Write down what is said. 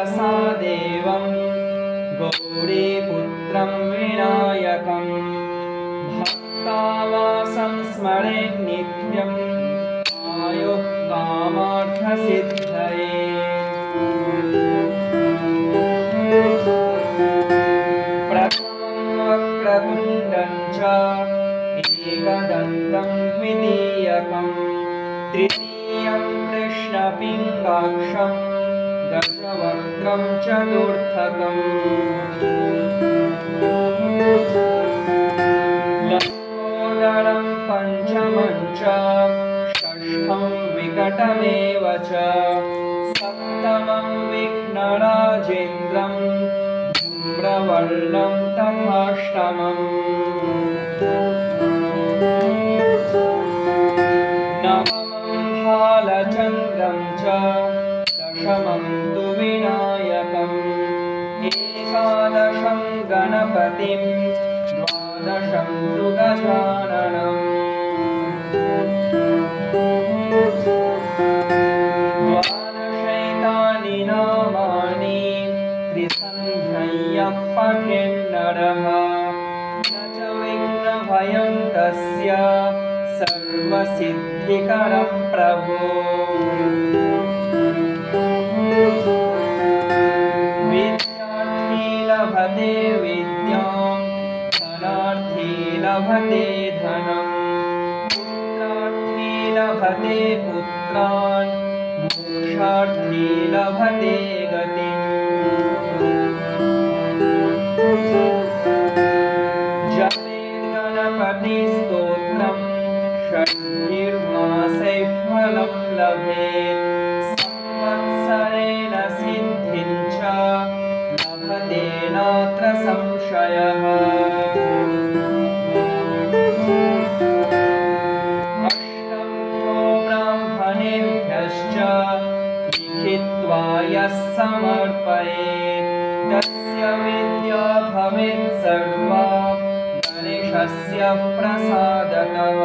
प्रसादेवं गौरीपुत्रं विनायकं भक्तावासं स्मरे नित्यं आयुः कामार्थसिद्धये। वक्रतुण्डं च एकदन्तं द्वितीयकं तृतीयं कृष्णपिङ्गाक्षं दशवक्त्रं चतुर्थकम् लम्बोदरं पञ्चमं च षष्ठं विकटमेव च सप्तमं विघ्नराजेन्द्रं धूम्रवर्णं तथाष्टमम् नवमं भालचन्द्रं च दशमं तु विनायकम् एकादशं गणपतिं द्वादशं तु गजाननम् द्वादशैतानि नामानि त्रिसन्ध्यः पठेन्नरः न च विघ्नभयं तस्य सर्वसिद्धिकरं प्रभो। विद्यार्थी लभते विद्यां धनार्थी लभते धनं पुत्रार्थी लभते पुत्रान् मोक्षार्थी लभते गतिम्। जपेत् गणपतिस्तोत्रं षड्भिर्मासैः फलं लभेत् संवत्सरेण सिद्धिं च लभते नात्र संशयः। अष्टभ्यो ब्राह्मणेभ्यश्च लिखित्वा यः समर्पयेत् तस्य विद्या भवेत् सर्वा गणेशस्य प्रसादतः।